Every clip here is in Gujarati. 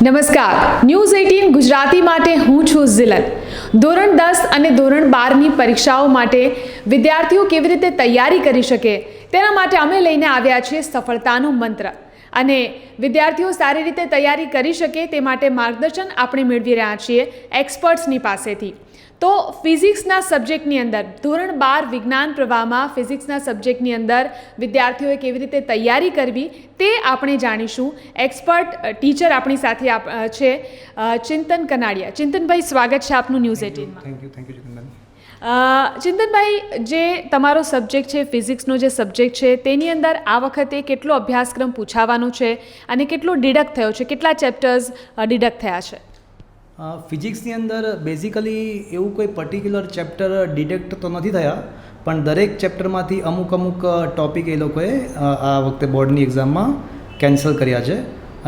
નમસ્કાર, ન્યૂઝ 18 ગુજરાતી માટે હું છું ઝિલન। ધોરણ 10 અને ધોરણ 12ની પરીક્ષાઓ માટે વિદ્યાર્થીઓ કેવી રીતે તૈયારી કરી શકે તેના માટે અમે લઈને આવ્યા છીએ સફળતાનો મંત્ર અને વિદ્યાર્થીઓ સારી રીતે તૈયારી કરી શકે તે માટે માર્ગદર્શન આપણે મેળવી રહ્યા છીએ એક્સપર્ટ્સની પાસેથી। તો ફિઝિક્સના સબ્જેક્ટની અંદર ધોરણ 12 વિજ્ઞાન પ્રવાહમાં ફિઝિક્સના સબ્જેક્ટની અંદર વિદ્યાર્થીઓએ કેવી રીતે તૈયારી કરવી તે આપણે જાણીશું। એક્સપર્ટ ટીચર આપણી સાથે છે ચિંતન કનાડિયા। ચિંતનભાઈ, સ્વાગત છે આપનું ન્યૂઝ 18માં। Thank you Chintanbhai. ચિંતનભાઈ, જે તમારો સબ્જેક્ટ છે ફિઝિક્સનો જે સબ્જેક્ટ છે તેની અંદર આ વખતે કેટલો અભ્યાસક્રમ પૂછાવાનો છે અને કેટલો ડિડક્ટ થયો છે, કેટલા ચેપ્ટર્સ ડિડક્ટ થયા છે? ફિઝિક્સની અંદર બેઝિકલી એવું કોઈ પર્ટિક્યુલર ચેપ્ટર ડિડક્ટ તો નથી થયા, પણ દરેક ચેપ્ટરમાંથી અમુક ટૉપિક એ લોકોએ આ વખતે બોર્ડની એક્ઝામમાં કેન્સલ કર્યા છે।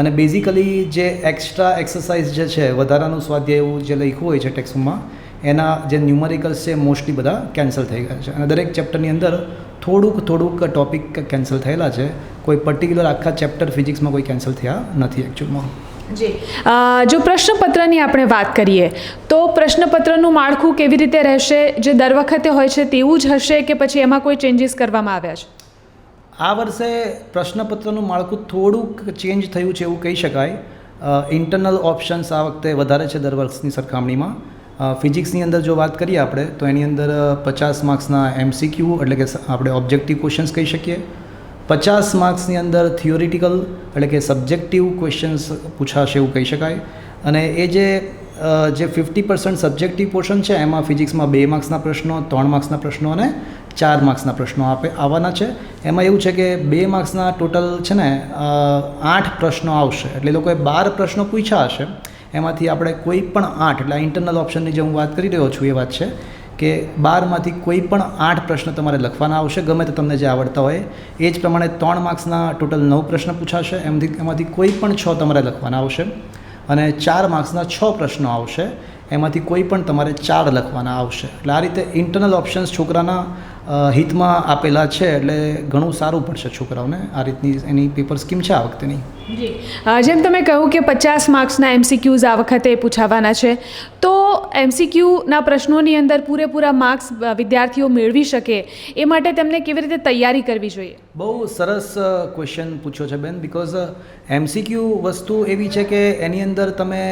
અને બેઝિકલી જે એક્સ્ટ્રા એક્સરસાઇઝ જે છે, વધારાનું સ્વાધ્યાય એવું જે લખ્યું હોય છે ટેક્સ્ટમાં, એના જે ન્યુમેરિકલ્સ છે મોસ્ટલી બધા કેન્સલ થઈ ગયા છે। અને દરેક ચેપ્ટરની અંદર થોડુંક ટૉપિક કેન્સલ થયેલા છે। કોઈ પર્ટિક્યુલર આખા ચેપ્ટર ફિઝિક્સમાં કોઈ કેન્સલ થયા નથી એકચ્યુઅલમાં। જી, જો પ્રશ્નપત્રની આપણે વાત કરીએ તો પ્રશ્નપત્રનું માળખું કેવી રીતે રહેશે? જે દર વખતે હોય છે તેવું જ હશે કે પછી એમાં કોઈ ચેન્જીસ કરવામાં આવ્યા છે? આ વર્ષે પ્રશ્નપત્રનું માળખું થોડુંક ચેન્જ થયું છે એવું કહી શકાય। ઇન્ટરનલ ઓપ્શન્સ આ વખતે વધારે છે દર વર્ષની સરખામણીમાં। ફિઝિક્સની અંદર જો વાત કરીએ આપણે તો એની અંદર 50 માર્ક્સના MCQ એટલે કે આપણે ઓબ્જેક્ટિવ ક્વેશ્ચન્સ કહી શકીએ। 50 માર્ક્સની અંદર થિયોરિટિકલ એટલે કે સબ્જેક્ટિવ ક્વેશ્ચન્સ પૂછાશે એવું કહી શકાય। અને એ જે 50% સબ્જેક્ટિવ પોર્શન છે એમાં ફિઝિક્સમાં 2 માર્ક્સના પ્રશ્નો, 3 માર્ક્સના પ્રશ્નો અને 4 માર્ક્સના પ્રશ્નો આવવાના છે। એમાં એવું છે કે 2 માર્ક્સના ટોટલ છે ને 8 પ્રશ્નો આવશે, એટલે એ લોકોએ 12 પ્રશ્નો પૂછ્યા હશે, એમાંથી આપણે કોઈ પણ 8 એટલે ઇન્ટરનલ ઓપ્શનની જે હું વાત કરી રહ્યો છું એ વાત છે કે 12માંથી કોઈ પણ 8 પ્રશ્ન તમારે લખવાના આવશે, ગમે તે તમને જે આવડતા હોય એ જ પ્રમાણે। 3 માર્ક્સના ટોટલ 9 પ્રશ્ન પૂછાશે, એમાંથી કોઈ પણ 6 તમારે લખવાના આવશે। અને 4 માર્ક્સના 6 પ્રશ્નો આવશે, એમાંથી કોઈ પણ તમારે 4 લખવાના આવશે। એટલે આ રીતે ઇન્ટરનલ ઓપ્શન્સ છોકરાના હિતમાં આપેલા છે, એટલે ઘણું સારું પડશે છોકરાઓને। આ રીતની એની પેપર સ્કીમ છે આ વખતેની। જી, જેમ તમે કહ્યું કે 50 માર્ક્સના MCQs આ વખતે પૂછાવાના છે, તો MCQના પ્રશ્નોની અંદર પૂરેપૂરા માર્ક્સ વિદ્યાર્થીઓ મેળવી શકે એ માટે તેમને કેવી રીતે તૈયારી કરવી જોઈએ? બહુ સરસ ક્વેશ્ચન પૂછ્યો છે બેન, બિકોઝ MCQ વસ્તુ એવી છે કે એની અંદર તમે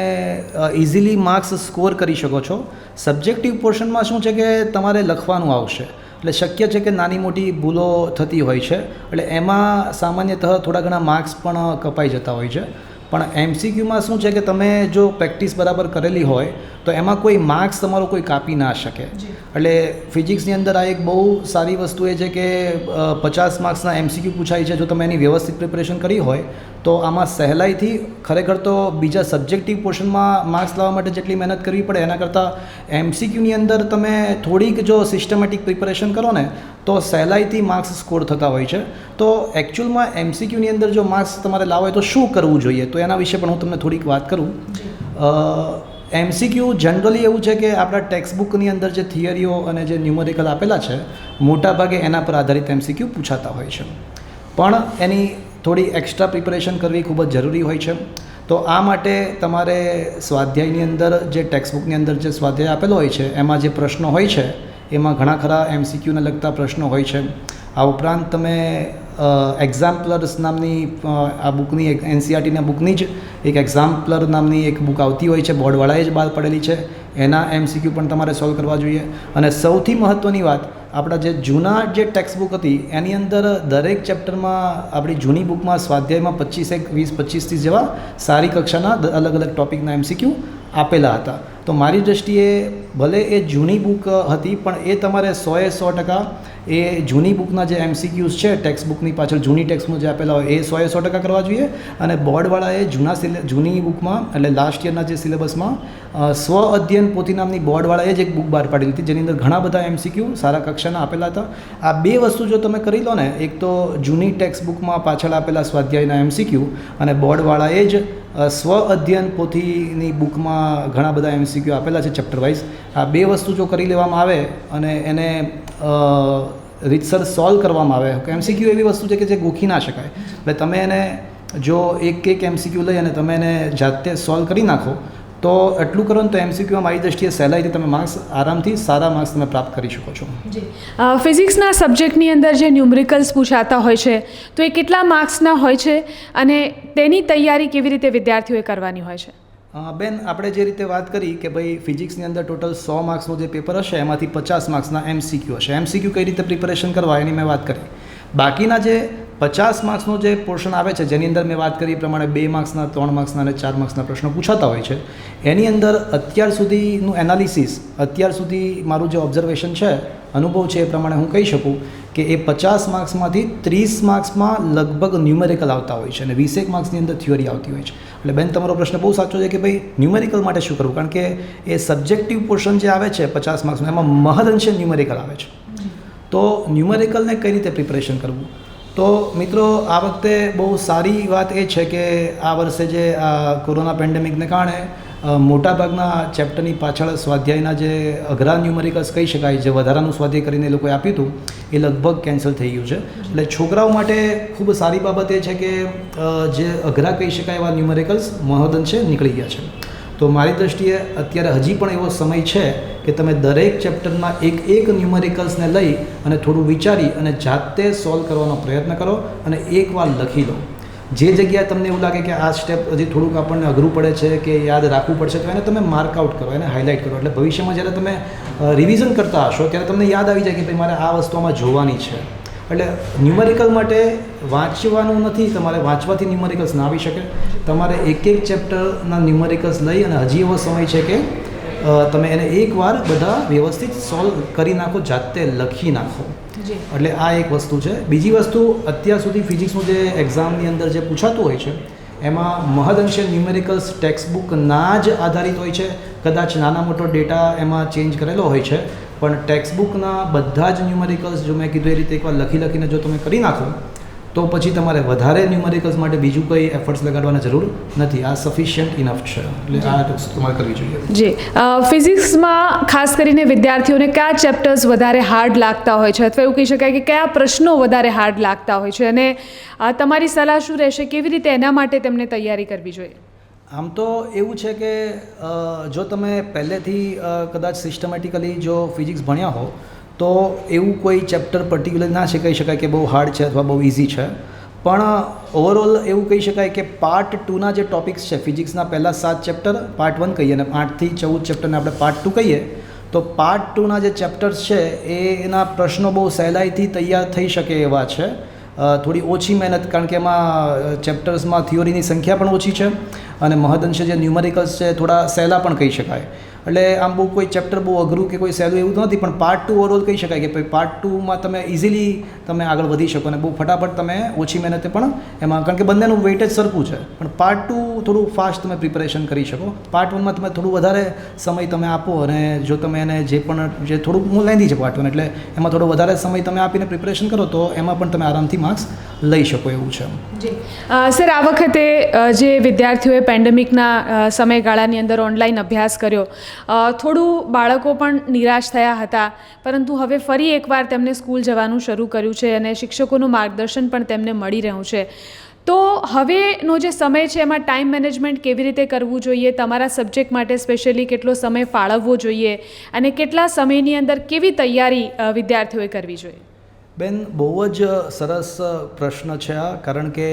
ઇઝીલી માર્ક્સ સ્કોર કરી શકો છો। સબ્જેક્ટિવ પોર્શનમાં શું છે કે તમારે લખવાનું આવશે, એટલે શક્ય છે કે નાની મોટી ભૂલો થતી હોય છે, એટલે એમાં સામાન્યતઃ થોડા ઘણા માર્ક્સ પણ કપાઈ જતા હોય છે। પણ MCQમાં શું છે કે તમે જો પ્રેક્ટિસ બરાબર કરેલી હોય તો એમાં કોઈ માર્ક્સ તમારો કોઈ કાપી ના શકે। એટલે ફિઝિક્સની અંદર આ એક બહુ સારી વસ્તુ એ છે કે 50 માર્ક્સના MCQ પૂછાય છે। જો તમે એની વ્યવસ્થિત પ્રિપરેશન કરી હોય તો આમાં સહેલાઈથી ખરેખર તો બીજા સબ્જેક્ટિવ પોર્શનમાં માર્ક્સ લાવવા માટે જેટલી મહેનત કરવી પડે એના કરતાં MCQની અંદર તમે થોડીક જો સિસ્ટમેટિક પ્રિપરેશન કરો ને તો સહેલાઈથી માર્ક્સ સ્કોર થતા હોય છે। તો એકચ્યુઅલમાં MCQની અંદર જો માર્ક્સ તમારે લાવવા હોય તો શું કરવું જોઈએ, તો એના વિશે પણ હું તમને થોડીક વાત કરું। MCQ જનરલી એવું છે કે આપણા ટેક્સ્ટબુકની અંદર જે થિયરીઓ અને જે ન્યુમેરિકલ આપેલા છે મોટાભાગે એના પર આધારિત MCQ પૂછાતા હોય છે, પણ એની થોડી એક્સ્ટ્રા પ્રિપરેશન કરવી ખૂબ જ જરૂરી હોય છે। તો આ માટે તમારે સ્વાધ્યાયની અંદર જે ટેક્સ્ટબુકની અંદર જે સ્વાધ્યાય આપેલો હોય છે એમાં જે પ્રશ્નો હોય છે એમાં ઘણા ખરા MCQને લગતા પ્રશ્નો હોય છે। આ ઉપરાંત તમે એક્ઝામ્પલર્સ નામની આ બુકની એક NCERTના બુકની જ એક એક્ઝામ્પલર નામની એક બુક આવતી હોય છે, બોર્ડવાળાએ જ બહાર પડેલી છે, એના MCQ પણ તમારે સોલ્વ કરવા જોઈએ। અને સૌથી મહત્ત્વની વાત, આપણા જે જૂના જે ટેક્સ્ટબુક હતી એની અંદર દરેક ચેપ્ટરમાં આપણી જૂની બુકમાં સ્વાધ્યાયમાં 20-30 જેવા સારી કક્ષાના અલગ અલગ ટૉપિકના MCQ આપેલા હતા। તો મારી દૃષ્ટિએ ભલે એ જૂની બુક હતી પણ એ તમારે 100% એ જૂની બુકના જે MCQs છે ટેક્સ્ટબુકની પાછળ જૂની ટેક્સ્ટમાં જે આપેલા હોય એ 100% કરવા જોઈએ। અને બોર્ડવાળાએ જૂની બુકમાં એટલે લાસ્ટ યરના જે સિલેબસમાં સ્વ અધ્યયન પોથી નામની બોર્ડવાળાએ જ એક બુક બહાર પાડેલી હતી જેની અંદર ઘણા બધા MCQ સારા કક્ષાના આપેલા હતા। આ બે વસ્તુ જો તમે કરી લો ને, એક તો જૂની ટેક્સ્ટબુકમાં પાછળ આપેલા સ્વાધ્યાયના MCQ અને બોર્ડવાળાએ જ સ્વ અધ્યયન પોથીની બુકમાં ઘણા બધા MCQ આપેલા છે ચેપ્ટર વાઇઝ, આ બે વસ્તુ જો કરી લેવામાં આવે અને એને રીતસર સોલ્વ કરવામાં આવે, MCQ એવી વસ્તુ છે કે જે ગોખી ના શકાય, એટલે તમે એને જો એક MCQ લઈ અને તમે એને જાતે સોલ્વ કરી નાખો તો એટલું કરો ને તો MCQમાં મારી દૃષ્ટિએ સહેલાઈથી તમે માર્ક્સ આરામથી સારા માર્ક્સ તમે પ્રાપ્ત કરી શકો છો. ફિઝિક્સના સબ્જેક્ટની અંદર જે ન્યુમેરિકલ્સ પૂછાતા હોય છે તો એ કેટલા માર્ક્સના હોય છે અને તેની તૈયારી કેવી રીતે વિદ્યાર્થીઓએ કરવાની હોય છે? બેન, આપણે જે રીતે વાત કરી કે ભાઈ ફિઝિક્સની અંદર ટોટલ 100 માર્ક્સનો જે પેપર હશે એમાંથી 50 માર્ક્સના MCQ હશે. MCQ કઈ રીતે પ્રિપેરેશન કરવા એની મેં વાત કરી. બાકીના જે 50 માર્ક્સનો જે પોર્શન આવે છે જેની અંદર મેં વાત કરી એ પ્રમાણે 2 માર્ક્સના, 3 માર્ક્સના અને 4 માર્ક્સના પ્રશ્નો પૂછાતા હોય છે. એની અંદર અત્યાર સુધીનું એનાલિસિસ, અત્યાર સુધી મારું જે ઓબ્ઝર્વેશન છે, અનુભવ છે, એ પ્રમાણે હું કહી શકું કે એ 50 માર્ક્સમાંથી 30 માર્ક્સમાં લગભગ ન્યુમેરિકલ આવતા હોય છે અને 20 માર્ક્સની અંદર થિયોરી આવતી હોય છે. એટલે બેન, તમારો પ્રશ્ન બહુ સાચો છે કે ભાઈ ન્યુમેરિકલ માટે શું કરવું, કારણ કે એ સબ્જેક્ટિવ પોર્શન જે આવે છે 50 માર્ક્સનું એમાં મહદઅંશે ન્યુમેરિકલ આવે છે. તો ન્યુમેરિકલને કઈ રીતે પ્રિપરેશન કરવું? તો મિત્રો, આ વખતે બહુ સારી વાત એ છે કે આ વર્ષે જે કોરોના પેન્ડેમિકને કારણે મોટાભાગના ચેપ્ટરની પાછળ સ્વાધ્યાયના જે અઘરા ન્યુમેરિકલ્સ કહી શકાય, જે વધારાનું સ્વાધ્યાય કરીને એ લોકોએ આપ્યું હતું, એ લગભગ કેન્સલ થઈ ગયું છે. એટલે છોકરાઓ માટે ખૂબ સારી બાબત એ છે કે જે અઘરા કહી શકાય એવા ન્યુમેરિકલ્સ મહદઅંશે નીકળી ગયા છે. તો મારી દૃષ્ટિએ અત્યારે હજી પણ એવો સમય છે કે તમે દરેક ચેપ્ટરમાં એક ન્યુમેરિકલ્સને લઈ અને થોડું વિચારી અને જાતે સોલ્વ કરવાનો પ્રયત્ન કરો અને એકવાર લખી લો. જે જગ્યાએ તમને એવું લાગે કે આ સ્ટેપ હજી થોડુંક આપણને અઘરું પડે છે કે યાદ રાખવું પડશે તો એને તમે માર્કઆઉટ કરો, એને હાઇલાઇટ કરો. એટલે ભવિષ્યમાં જ્યારે તમે રિવિઝન કરતા હશો ત્યારે તમને યાદ આવી જાય કે ભાઈ મારે આ વસ્તુમાં જોવાની છે. એટલે ન્યુમેરિકલ માટે વાંચવાનું નથી, તમારે વાંચવાથી ન્યુમેરિકલ્સ ના આવી શકે. તમારે એક ચેપ્ટરના ન્યુમેરિકલ્સ લઈ અને હજી એવો સમય છે કે તમે એને એકવાર બધા વ્યવસ્થિત સોલ્વ કરી નાખો, જાતે લખી નાખો. એટલે આ એક વસ્તુ છે. બીજી વસ્તુ, અત્યાર સુધી ફિઝિક્સનું જે એક્ઝામની અંદર જે પૂછાતું હોય છે એમાં મહદઅંશે ન્યુમેરિકલ્સ ટેક્સ્ટબુકના જ આધારિત હોય છે. કદાચ નાના મોટો ડેટા એમાં ચેન્જ કરેલો હોય છે, પણ ટેક્સ્ટબુકના બધા જ ન્યુમેરિકલ્સ જો મેં કીધું એ રીતે એકવાર લખીને જો તમે કરી નાખો તો પછી તમારે વધારે ન્યુમેરિકલ્સ માટે બીજું કંઈ એફર્ટ્સ લગાડવાની જરૂર નથી. આ સફિશિયન્ટ ઇનફ છે. એટલે આ તમારે કરવી જોઈએ. જી, ફિઝિક્સમાં ખાસ કરીને વિદ્યાર્થીઓને કયા ચેપ્ટર્સ વધારે હાર્ડ લાગતા હોય છે, અથવા એવું કહી શકાય કે કયા પ્રશ્નો વધારે હાર્ડ લાગતા હોય છે, અને તમારી સલાહ શું રહેશે, કેવી રીતે એના માટે તેમને તૈયારી કરવી જોઈએ? આમ તો એવું છે કે જો તમે પહેલેથી કદાચ સિસ્ટમેટિકલી જો ફિઝિક્સ ભણ્યા હો તો એવું કોઈ ચેપ્ટર પર્ટિક્યુલર ના કહી શકાય કે બહુ હાર્ડ છે અથવા બહુ ઇઝી છે. પણ ઓવરઓલ એવું કહી શકાય કે પાર્ટ 2ના જે ટોપિક્સ છે ફિઝિક્સના પહેલાં 7 ચેપ્ટર પાર્ટ 1 કહીએ અને 8 થી 14 ચેપ્ટરને આપણે પાર્ટ 2 કહીએ, તો પાર્ટ 2ના જે ચેપ્ટર્સ છે એના પ્રશ્નો બહુ સહેલાઈથી તૈયાર થઈ શકે એવા છે. થોડી ઓછી મહેનત, કારણ કે એમાં ચેપ્ટર્સમાં થિયોરીની સંખ્યા પણ ઓછી છે અને મહદઅંશે જે ન્યુમેરિકલ્સ છે થોડા સહેલા પણ કહી શકાય. એટલે આમ બહુ કોઈ ચેપ્ટર બહુ અઘરું કે કોઈ સહેલું એવું તો નથી, પણ પાર્ટ 2 ઓવરઓલ કહી શકાય કે ભાઈ પાર્ટ 2માં તમે ઇઝીલી તમે આગળ વધી શકો અને બહુ ફટાફટ તમે ઓછી મહેનતે પણ એમાં, કારણ કે બંનેનું વેઇટેજ સરખું છે, પણ પાર્ટ 2 થોડું ફાસ્ટ તમે પ્રિપેરેશન કરી શકો. પાર્ટ 1માં તમે થોડું વધારે સમય તમે આપો અને જો તમે એને જે થોડુંક લેન્ધી છે પાર્ટ 1, એટલે એમાં થોડો વધારે સમય તમે આપીને પ્રિપેરેશન કરો તો એમાં પણ તમે આરામથી માર્ક્સ લઈ શકો એવું છે. જી સર, આ વખતે જે વિદ્યાર્થીઓએ પેન્ડેમિકના સમયગાળાની અંદર ઓનલાઈન અભ્યાસ કર્યો, થોડું બાળકો પણ નિરાશ થયા હતા, પરંતુ હવે ફરી એકવાર તેમને સ્કૂલ જવાનું શરૂ કર્યું છે અને શિક્ષકોનું માર્ગદર્શન પણ તેમને મળી રહ્યું છે. તો હવેનો જે સમય છે એમાં ટાઈમ મેનેજમેન્ટ કેવી રીતે કરવું જોઈએ, તમારા સબ્જેક્ટ માટે સ્પેશિયલી કેટલો સમય ફાળવવો જોઈએ અને કેટલા સમયની અંદર કેવી તૈયારી વિદ્યાર્થીઓએ કરવી જોઈએ? બેન, બહુ જ સરસ પ્રશ્ન છે આ, કારણ કે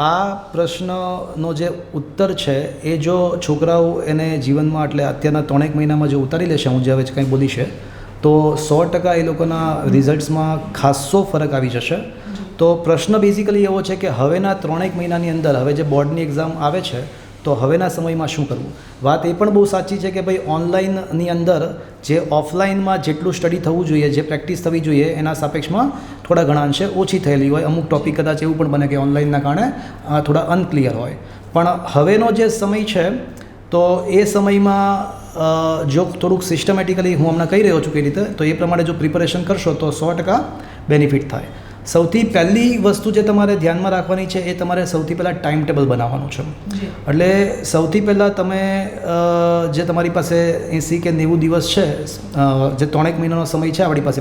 આ પ્રશ્નનો જે ઉત્તર છે એ જો છોકરાઓ એને જીવનમાં એટલે અત્યારના 3 મહિનામાં જો ઉતારી લેશે, હું જે હવે કંઈ બોલીશ, તો 100% એ લોકોના રિઝલ્ટ્સમાં ખાસો ફરક આવી જશે. તો પ્રશ્ન બેઝિકલી એવો છે કે હવેના 3 મહિનાની અંદર હવે જે બોર્ડની એક્ઝામ આવે છે તો હવેના સમયમાં શું કરવું. વાત એ પણ બહુ સાચી છે કે ભાઈ ઓનલાઈનની અંદર જે ઓફલાઈનમાં જેટલું સ્ટડી થવું જોઈએ, જે પ્રેક્ટિસ થવી જોઈએ, એના સાપેક્ષમાં થોડા ઘણા અંશે ઓછી થયેલી હોય. અમુક ટૉપિક કદાચ એવું પણ બને કે ઓનલાઈનના કારણે થોડા અનક્લિયર હોય. પણ હવેનો જે સમય છે તો એ સમયમાં જો થોડુંક સિસ્ટમેટિકલી હું હમણાં કહી રહ્યો છું કઈ રીતે, તો એ પ્રમાણે જો પ્રિપેરેશન કરશો તો 100% બેનિફિટ થાય. સૌથી પહેલી વસ્તુ જે તમારે ધ્યાનમાં રાખવાની છે એ તમારે સૌથી પહેલાં ટાઈમ ટેબલ બનાવવાનું છે. એટલે સૌથી પહેલાં તમે જે તમારી પાસે 80 કે 90 દિવસ છે, જે 3 મહિનાનો સમય છે આપણી પાસે,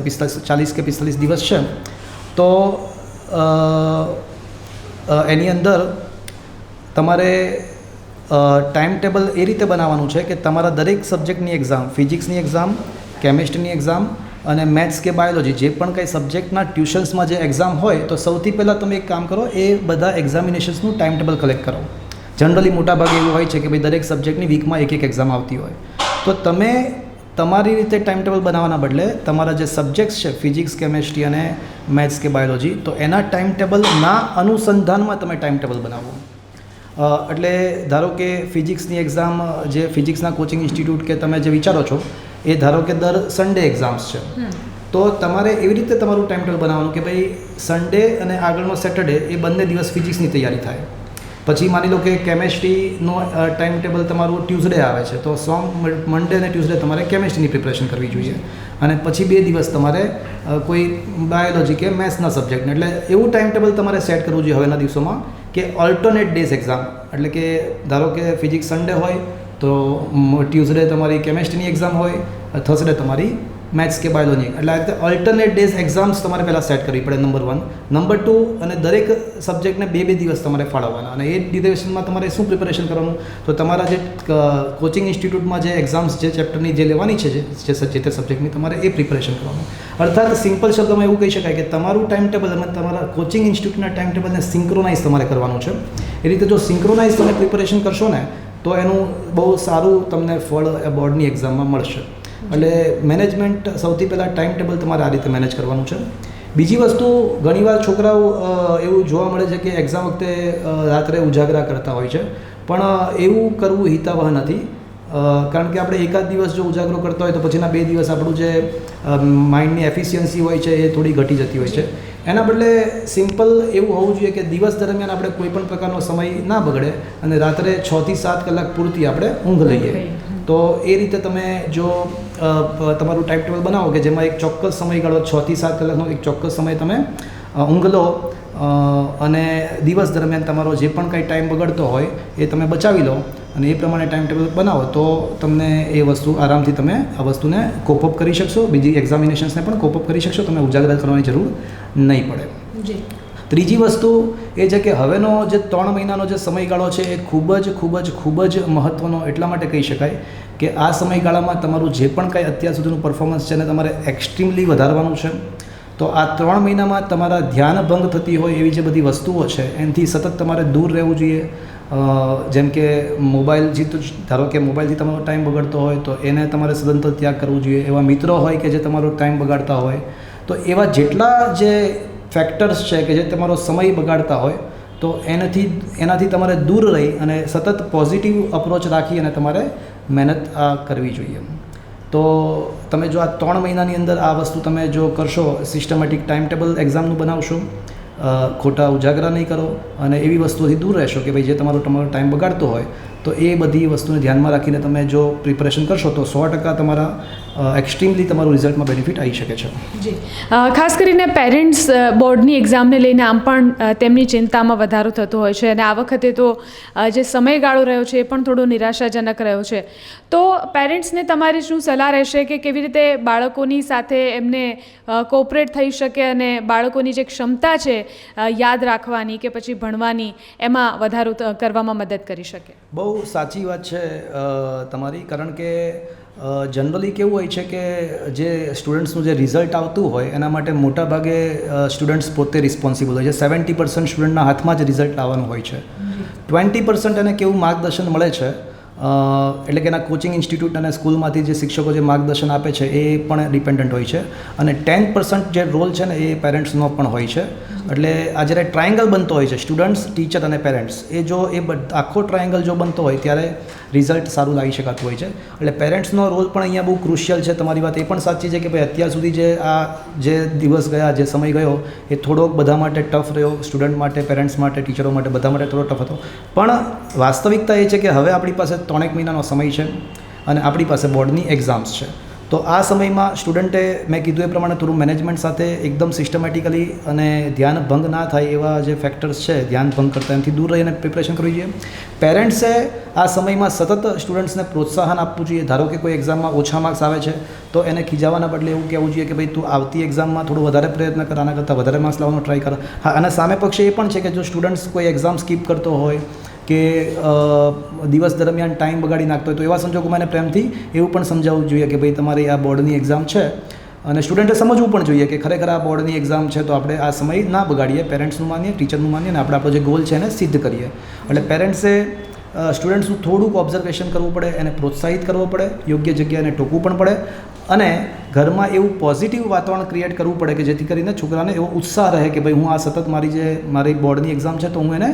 40 કે 45 દિવસ છે, તો એની અંદર તમારે ટાઈમ ટેબલ એ રીતે બનાવવાનું છે કે તમારા દરેક સબ્જેક્ટની એક્ઝામ, ફિઝિક્સની એક્ઝામ, કેમેસ્ટ્રીની એક્ઝામ અને મેથ્સ કે બાયોલોજી જે પણ કંઈ સબ્જેક્ટના ટ્યુશન્સમાં જે એક્ઝામ હોય તો સૌથી પહેલાં તમે એક કામ કરો, એ બધા એક્ઝામિનેશન્સનું ટાઈમ ટેબલ કલેક્ટ કરો. જનરલી મોટાભાગે એવું હોય છે કે ભાઈ દરેક સબ્જેક્ટની વીકમાં એક એક્ઝામ આવતી હોય, તો તમે તમારી રીતે ટાઈમ ટેબલ બનાવવાના બદલે તમારા જે સબ્જેક્ટ્સ છે ફિઝિક્સ, કેમેસ્ટ્રી અને મેથ્સ કે બાયોલોજી, તો એના ટાઈમ ટેબલના અનુસંધાનમાં તમે ટાઈમ ટેબલ બનાવો. એટલે ધારો કે ફિઝિક્સની એક્ઝામ, જે ફિઝિક્સના કોચિંગ ઇન્સ્ટિટ્યૂટ કે તમે જે વિચારો છો એ ધારો કે દર સન્ડે એક્ઝામ્સ છે, તો તમારે એવી રીતે તમારું ટાઈમ ટેબલ બનાવવાનું કે ભાઈ સન્ડે અને આગળનો સેટરડે એ બંને દિવસ ફિઝિક્સની તૈયારી થાય. પછી માની લો કે કેમેસ્ટ્રીનો ટાઈમ ટેબલ તમારું ટ્યુઝડે આવે છે, તો મંડે અને ટ્યુઝડે તમારે કેમેસ્ટ્રીની પ્રિપરેશન કરવી જોઈએ. અને પછી 2 દિવસ તમારે કોઈ બાયોલોજી કે મેથ્સના સબ્જેક્ટને, એટલે એવું ટાઈમ ટેબલ તમારે સેટ કરવું જોઈએ હવેના દિવસોમાં કે ઓલ્ટરનેટ ડેઝ એક્ઝામ. એટલે કે ધારો કે ફિઝિક્સ સન્ડે હોય તો ટ્યુઝડે તમારી કેમેસ્ટ્રીની એક્ઝામ હોય, થર્સડે તમારી મેથ્સ કે બાયોલોજી. એટલે આ રીતે ઓલ્ટરનેટ ડેઝ એક્ઝામ્સ તમારે પહેલાં સેટ કરવી પડે, નંબર 1. નંબર 2, અને દરેક સબ્જેક્ટને 2-2 દિવસ તમારે ફાળવવાના. અને એ ડ્યુરેશનમાં તમારે શું પ્રિપેરેશન કરવાનું, તો તમારા જે કોચિંગ ઇન્સ્ટિટ્યૂટમાં જે એક્ઝામ્સ જે ચેપ્ટરની જે લેવાની છે જે તે સબ્જેક્ટની તમારે એ પ્રિપેરેશન કરવાનું. અર્થાત સિમ્પલ શબ્દમાં એવું કહી શકાય કે તમારું ટાઈમ ટેબલ અને તમારા કોચિંગ ઇન્સ્ટિટ્યૂટના ટાઈમ ટેબલને સિંક્રોનાઇઝ તમારે કરવાનું છે. એ રીતે જો સિંક્રોનાઇઝ તમે પ્રિપેરેશન કરશો ને તો એનું બહુ સારું તમને ફળ બોર્ડની એક્ઝામમાં મળશે. એટલે મેનેજમેન્ટ સૌથી પહેલાં ટાઈમ ટેબલ તમારે આ રીતે મેનેજ કરવાનું છે. બીજી વસ્તુ, ઘણીવાર છોકરાઓ એવું જોવા મળે છે કે એક્ઝામ વખતે રાત્રે ઉજાગરા કરતા હોય છે, પણ એવું કરવું હિતાવહ નથી. કારણ કે આપણે એકાદ દિવસ જો ઉજાગરો કરતા હોય તો પછીના 2 દિવસ આપણું જે માઇન્ડની એફિશિયન્સી હોય છે એ થોડી ઘટી જતી હોય છે. એના બદલે સિમ્પલ એવું હોવું જોઈએ કે દિવસ દરમિયાન આપણે કોઈ પણ પ્રકારનો સમય ના બગડે અને રાત્રે 6 થી 7 કલાક પૂરતી આપણે ઊંઘ લઈએ. તો એ રીતે તમે જો તમારું ટાઈમ ટેબલ બનાવો કે જેમાં એક ચોક્કસ સમયગાળો 6 થી 7 કલાકનો એક ચોક્કસ સમય તમે ઊંઘ લો અને દિવસ દરમિયાન તમારો જે પણ કંઈ ટાઈમ બગડતો હોય એ તમે બચાવી લો અને એ પ્રમાણે ટાઈમ ટેબલ બનાવો તો તમને એ વસ્તુ આરામથી તમે આ વસ્તુને કોપઅપ કરી શકશો. બીજી એક્ઝામિનેશન્સને પણ કોપઅપ કરી શકશો. તમે ઉજાગરા કરવાની જરૂર નહીં પડે. ત્રીજી વસ્તુ એ છે કે હવેનો જે 3 મહિનાનો જે સમયગાળો છે એ ખૂબ જ મહત્ત્વનો એટલા માટે કહી શકાય કે આ સમયગાળામાં તમારું જે પણ કાંઈ અત્યાર સુધીનું પરફોર્મન્સ છે ને તમારે એક્સ્ટ્રીમલી વધારવાનું છે. તો આ 3 મહિનામાં તમારા ધ્યાન ભંગ થતી હોય એવી જે બધી વસ્તુઓ છે એનાથી સતત તમારે દૂર રહેવું જોઈએ. જેમ કે મોબાઈલથી, તો ધારો કે મોબાઈલથી તમારો ટાઈમ બગડતો હોય તો એને તમારે સદંતર ત્યાગ કરવું જોઈએ. એવા મિત્રો હોય કે જે તમારો ટાઈમ બગાડતા હોય, તો એવા જેટલા જે ફેક્ટર્સ છે કે જે તમારો સમય બગાડતા હોય તો એનાથી તમારે દૂર રહી અને સતત પોઝિટિવ અપ્રોચ રાખી અને તમારે મહેનત કરવી જોઈએ. તો તમે જો આ 3 મહિનાની અંદર આ વસ્તુ તમે જો કરશો, સિસ્ટમેટિક ટાઈમ ટેબલ એક્ઝામનું બનાવશો, ખોટા ઉજાગરા નહીં કરો અને એવી વસ્તુઓથી દૂર રહેશો કે ભાઈ જે તમારો ટાઈમ બગાડતો હોય, તો એ બધી વસ્તુને ધ્યાનમાં રાખીને તમે જો પ્રિપરેશન કરશો તો 100% તમારા એક્સ્ટ્રીમલી તમારું રિઝલ્ટમાં બેનિફિટ આવી શકે છે. જી, ખાસ કરીને પેરેન્ટ્સ બોર્ડની એક્ઝામને લઈને આમ પણ તેમની ચિંતામાં વધારો થતો હોય છે અને આ વખતે તો જે સમયગાળો રહ્યો છે એ પણ થોડો નિરાશાજનક રહ્યો છે. તો પેરેન્ટ્સને તમારી શું સલાહ રહેશે કે કેવી રીતે બાળકોની સાથે એમને કોઓપરેટ થઈ શકે અને બાળકોની જે ક્ષમતા છે યાદ રાખવાની કે પછી ભણવાની એમાં વધારો કરવામાં મદદ કરી શકે? બહુ સાચી વાત છે તમારી. કારણ કે જનરલી કેવું હોય છે કે જે સ્ટુડન્ટ્સનું જે રિઝલ્ટ આવતું હોય એના માટે મોટા ભાગે સ્ટુડન્ટ્સ પોતે રિસ્પોન્સિબલ હોય છે. 70% સ્ટુડન્ટના હાથમાં જ રિઝલ્ટ આવવાનું હોય છે. 20% એને કેવું માર્ગદર્શન મળે છે, એટલે કે એના કોચિંગ ઇન્સ્ટિટ્યૂટ અને સ્કૂલમાંથી જે શિક્ષકો જે માર્ગદર્શન આપે છે એ પણ ડિપેન્ડન્ટ હોય છે. અને 10% જે રોલ છે ને એ પેરેન્ટ્સનો પણ હોય છે. એટલે આ જ્યારે ટ્રાયેંગલ બનતો હોય છે સ્ટુડન્ટ્સ, ટીચર અને પેરેન્ટ્સ, એ જો આખો ટ્રાયેંગલ જો બનતો હોય ત્યારે રિઝલ્ટ સારું લાવી શકાતું હોય છે. એટલે પેરેન્ટ્સનો રોલ પણ અહીંયા બહુ ક્રુશિયલ છે. તમારી વાત એ પણ સાચી છે કે ભાઈ અત્યાર સુધી જે દિવસ ગયા, જે સમય ગયો એ થોડોક બધા માટે ટફ રહ્યો, સ્ટુડન્ટ માટે, પેરેન્ટ્સ માટે, ટીચરો માટે, બધા માટે થોડો ટફ હતો. પણ વાસ્તવિકતા એ છે કે હવે આપણી પાસે 3 મહિનાનો સમય છે અને આપણી પાસે બોર્ડની એક્ઝામ્સ છે. તો આ સમયમાં સ્ટુડન્ટે મેં કીધું એ પ્રમાણે થોડું મેનેજમેન્ટ સાથે એકદમ સિસ્ટમેટિકલી અને ધ્યાન ભંગ ના થાય એવા જે ફેક્ટર્સ છે ધ્યાન ભંગ કરતા એનાથી દૂર રહીને પ્રિપરેશન કરવી જોઈએ. પેરેન્ટ્સે આ સમયમાં સતત સ્ટુડન્ટ્સને પ્રોત્સાહન આપવું જોઈએ. ધારો કે કોઈ એક્ઝામમાં ઓછા માર્ક્સ આવે છે તો એને ખીજાવાના બદલે એવું કહેવું જોઈએ કે ભાઈ તું આવતી એક્ઝામમાં થોડું વધારે પ્રયત્ન કર, આના કરતાં વધારે માર્ક્સ લાવવાનો ટ્રાય કર. હા, અને સામે પક્ષે એ પણ છે કે જો સ્ટુડન્ટ્સ કોઈ એક્ઝામ સ્કીપ કરતો હોય કે દિવસ દરમિયાન ટાઈમ બગાડી નાખતો હોય તો એવા સંજોગોમાં એને પ્રેમથી એવું પણ સમજાવવું જોઈએ કે ભાઈ તમારી આ બોર્ડની એક્ઝામ છે અને સ્ટુડન્ટે સમજવું પણ જોઈએ કે ખરેખર આ બોર્ડની એક્ઝામ છે તો આપણે આ સમય ના બગાડીએ, પેરેન્ટ્સનું માનીએ, ટીચરનું માનીએ અને આપણે આપણો જે ગોલ છે એને સિદ્ધ કરીએ. એટલે પેરેન્ટ્સે સ્ટુડન્ટ્સનું થોડુંક ઓબ્ઝર્વેશન કરવું પડે, એને પ્રોત્સાહિત કરવો પડે, યોગ્ય જગ્યાએ ટોકવું પણ પડે અને ઘરમાં એવું પોઝિટિવ વાતાવરણ ક્રિએટ કરવું પડે કે જેથી કરીને છોકરાને એવો ઉત્સાહ રહે કે ભાઈ હું આ સતત મારી બોર્ડની એક્ઝામ છે તો હું એને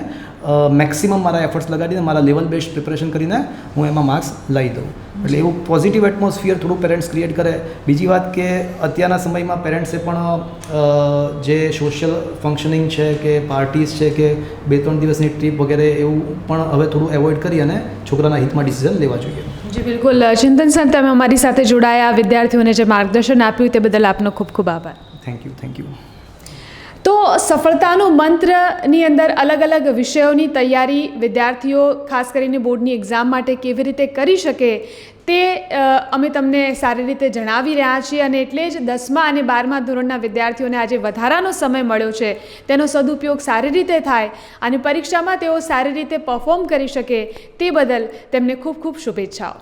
મેક્સિમમ મારા એફર્ટ્સ લગાડીને મારા લેવલ બેસ્ડ પ્રિપરેશન કરીને હું એમાં માર્ક્સ લઈ દઉં. એટલે એવું પોઝિટિવ એટમોસ્ફિયર થોડું પેરેન્ટ્સ ક્રિએટ કરે. બીજી વાત કે અત્યારના સમયમાં પેરેન્ટ્સે પણ જે સોશિયલ ફંક્શનિંગ છે કે પાર્ટીઝ છે કે 2-3 દિવસની ટ્રીપ વગેરે એવું પણ હવે થોડું એવોઇડ કરી અને છોકરાના હિતમાં ડિસિઝન લેવા જોઈએ. જી બિલકુલ. ચિંતન સર, તમે અમારી સાથે જોડાયા, વિદ્યાર્થીઓને જે માર્ગદર્શન આપ્યું તે બદલ આપનો ખૂબ ખૂબ આભાર. Thank you. તો સફળતાનું મંત્રની અંદર અલગ અલગ વિષયોની તૈયારી વિદ્યાર્થીઓ ખાસ કરીને બોર્ડની એક્ઝામ માટે કેવી રીતે કરી શકે તે અમે તમને સારી રીતે જણાવી રહ્યા છીએ અને એટલે જ 10મા અને 12મા ધોરણના વિદ્યાર્થીઓને આજે વધારાનો સમય મળ્યો છે તેનો સદુપયોગ સારી રીતે થાય અને પરીક્ષામાં તેઓ સારી રીતે પરફોર્મ કરી શકે તે બદલ તેમને ખૂબ ખૂબ શુભેચ્છાઓ.